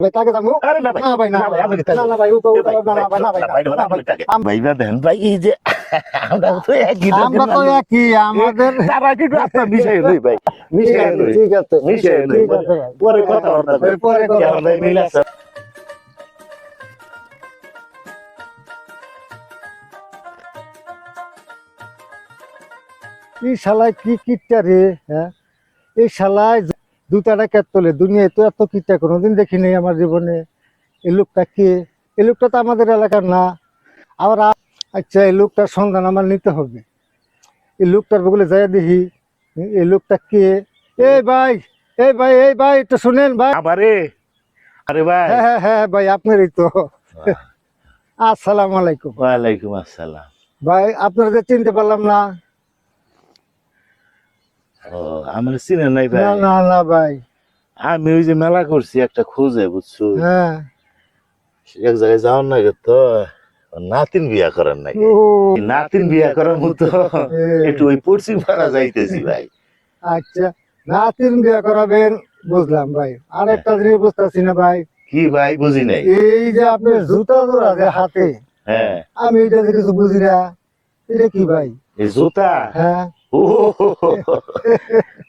ভাই টাকা দামু আরে না ভাই, না ভাই না না ভাই, আমি না না ভাই এ ভাই, না ভাই না ভাই না ভাই ভাইবা দেন ভাই, এই যে আমরা তো একই আমরা তো একই আমাদের তারা কিন্তু আপনার মিশাই লই ভাই, মিশাই লই, ঠিক আছে মিশাই লই, ঠিক আছে ভাই পরে কথা বলতে হবে, পরে কথা কেমন ভাই মিল আছে? এই শালায় কি কিটটা রে হ্যাঁ এই শালায় দুটাটা কেতলে দুনিয়ায় তো এত কিটটা কোনোদিন দেখি নাই আমার জীবনে। এই লোকটা কে? এই লোকটা তো আমাদের এলাকার না। আবার আচ্ছা এই লোকটার সন্ধান আমার নিতে হবে। এই লোকটার বগলে যাই দেখি এই লোকটা কে। এই ভাই এই ভাই এই ভাই একটু শুনেন ভাই। আবারে আরে ভাই, হ্যাঁ হ্যাঁ হ্যাঁ ভাই আপনারই তো। আসসালামু আলাইকুম ওয়ালাইকুম আসসালাম। ভাই, আপনাদের চিনতে পারলাম না। ও আমার চিনে নাই ভাই, না না না ভাই। আমি ওই যে মেলা করছি একটা খোঁজে, বুঝছো, হ্যাঁ এক জায়গায় যাওয়ার নাকি তো নাতিন বিয়া করার নাকি, ও নাতিন বিয়া করার মতো একটু ওই পশ্চিম পাড়া যাইতেছি ভাই। আচ্ছা, নাতিন বিয়ে করাবেন বুঝলাম ভাই। আর একটা জিনিস বুঝতেছি না ভাই, কি ভাই বুঝি নাই? এই যে আপনার জুতা জোড়া যে হাতে, হ্যাঁ, আমি এটা যে কিছু বুঝি না, এটা কি ভাই? এই জুতা, হ্যাঁ ও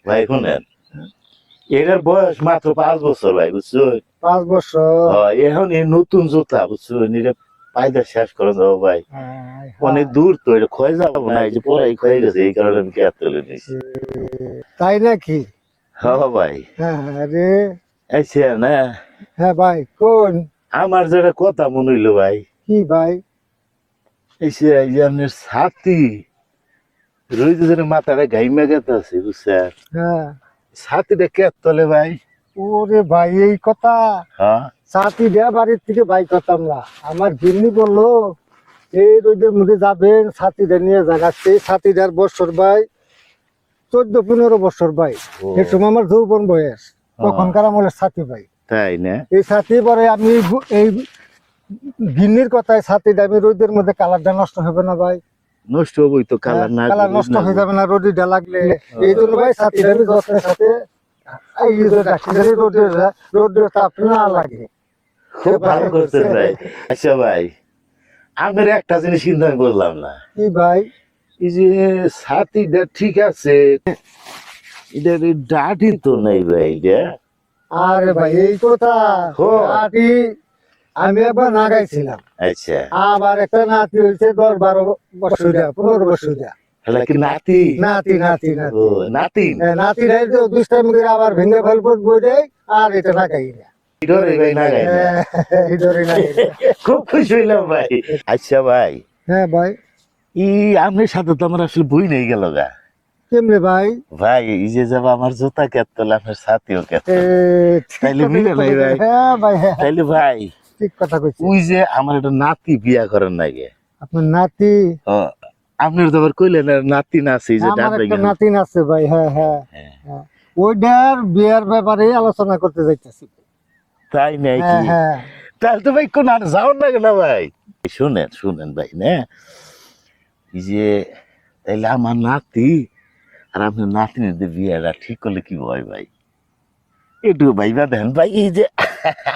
ভাই শুনেন, এটার বয়স মাত্র 5 বছর ভাই, বুঝছো। 5 বছর। এখন এই নতুন জুতা, বুঝছো, এটা পায়দা শেষ করে দেবো ভাই, হায় অনেক হায়। দূর তো, এটা ক্ষয় যাবো না, এই যে পড়াই ক্ষয়ে গেছে, এই কারণে আমি ক্যাব তুলে নিয়েছি। তাই নাকি? হ্যাঁ ভাই, হ্যাঁ হ্যাঁ রে। আচ্ছা না, হ্যাঁ ভাই কোন? আমার যেটা কথা মনে হইলো ভাই, কি ভাই? এই যে আপনার ছাতি রোজ মাথাটা গাইমা গেতে আছে, বুঝছেন, হ্যাঁ। ছাতিটা ক্যাব তলে ভাই। ওরে ভাই এই কথা, হ্যাঁ, ছাতি দেয়া বাড়ির থেকে ভাই করতাম না। আমার গিন্নি বললো এই রোদের মধ্যে যাবেন ছাতিটা নিয়ে জাগাচ্ছে। ছাতিটার বছর ভাই 14-15 বছর ভাই। ও। এই সময় আমার যৌবন বয়স, তখনকার আমলের ছাতি ভাই। তাই না? এই ছাতি পরে আমি এই গিন্নির কথায় ছাতিটা আমি রোদের মধ্যে কালারটা নষ্ট হবে না ভাই? নষ্ট হবই তো, কালার না কালার নষ্ট হয়ে যাবে না রোদিটা লাগলে? এই জন্য ভাই ছাতিটা আমি যত্নের সাথে এই যে রাখি যাতে রোদের তাপ না লাগে। খুব ভালো করছেন ভাই। আচ্ছা ভাই, আমার একটা জিনিস কিন্তু আমি বললাম না, কি ভাই? এই যে ছাতিটা ঠিক আছে, এটা ডাটি তো নেই ভাই, এটা আরে ভাই এই কথা হো। নাতি আমি একবার নাগাইছিলাম। আচ্ছা, আবার একটা নাতি হয়েছে 10-12 বছর 15 বছর। হ্যাঁ কি নাতি? নাতি নাতি ও নাতি নাতি, নাতি দুষ্টামি করে আবার ভেঙে ফেলবো বই দেয় আর এটা নাগাই না। ডরে ভাই না গাই না। এই ধরে নাগাই না। খুব খুশি হইলাম ভাই। আচ্ছা ভাই, হ্যাঁ ভাই। আপনার সাথে তো আমার আসলে বই নেই গেল গা কেমনে ভাই? ভাই, এই যে যাবো আমার জুতা কেতলে, আপনার সাথীও এ, কেতলে, ঠিক তাইলে কথা মিলে নাই ভাই? হ্যাঁ ভাই হ্যাঁ তাইলে ভাই, ঠিক কথা কইছি। ওই যে আমার একটা নাতি বিয়া করার নাকি, আপনার নাতি? আপনার তো আবার কইলেন নাতি না আছে, এই যে আমার ডাব একটা বেগুন। নাতিন আছে ভাই। হ্যাঁ হ্যাঁ হ্যাঁ। হ্যাঁ। ওইটার বিয়ার ব্যাপারে আলোচনা করতে যাইতেছি। তাই নাকি? হ্যাঁ হ্যাঁ। তাহলে তো ভাই কোন আর যাওয়ার লাগে না ভাই। শুনেন শুনেন ভাই, না এই যে তাইলে আমার নাতি আর আপনার নাতিনের বিয়েটা ঠিক করলে কি হয় ভাই? একটু ভাইবা দেন ভাই, এই যে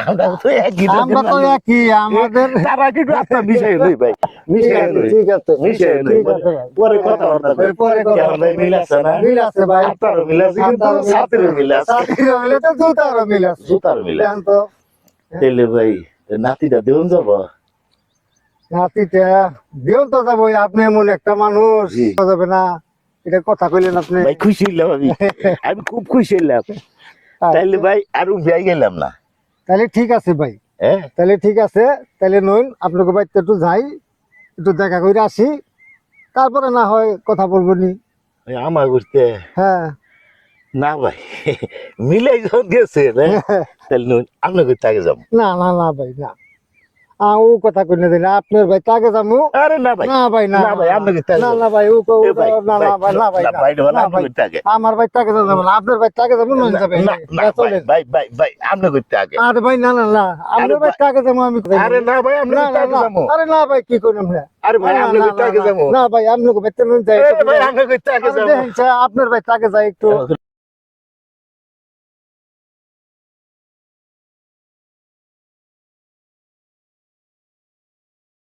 আমরা তো একই আমরা তো একই আমাদের। তারা কিন্তু আপনার মিশাই লই ভাই, মিশাই লই, ঠিক আছে মিশাই লই, ঠিক আছে ভাই। পরে কথা বলতে হবে, পরে কথা কেমন ভাই মিল আছে না? মিল আছে ভাই। আপনারও মিল আছে, কিন্তু আপনারও মিল আছে। ছাত্রের মিল আছে, ছাতিরও মিল আছে, জুতারও মিল আছে। জুতার মিল আছে। জান তো তাইলে ভাই নাতিটা দেউন যাব? নাতিটা দিও তো যাবো। আপনি এমন একটা মানুষ জি। যাবে না, এটা কথা কইলেন আপনি। ভাই খুশি হইলাম আমি, আমি খুব খুশি হইলাম। তাইলে ভাই আর বিয়াই গেলাম না। তাহলে ঠিক আছে ভাই, হ্যাঁ, তাহলে ঠিক আছে। তাহলে নইন আপনাকে বাড়িতে একটু যাই, একটু দেখা করে আসি, তারপরে না হয় কথা বলবো নি। ওই আমার করতে হ্যাঁ না ভাই, মিলাই যখন গেছে তাহলে আপনার করতে আগে যাবো। না না না ভাই না, ও কথা কইনে দিন আপনার ভাই তাকে যাবো। আরে না ভাই, না ভাই না না ভাই, আপনার করতে আগে না যাবো। না ভাই ও এ ভাই, না না ভাই না ভাই না, না ভাই ঢোলা, না আপনার ভাই, করতে আগে। আমার ভাই তাকে যাবো না, আপনার ভাই তাকে যাবো নইন যাবে। না না ভাই, ভাই ভাই ভাই, আপনার করতে আগে। আরে ভাই না না না, আপনার ভাই তাকে যাবো আমি। আরে না ভাই, আপনার না করতে না আগে না, যাবো। আরে না ভাই কি করেন আমরা? আরে ভাই, না, আপনার না, করতে না, আগে না, যাবো। না ভাই আপনাকে বেতন যাই, ভাই আপনার করতে আগে যাবো। আপনার ভাই তাকে যাই একটু।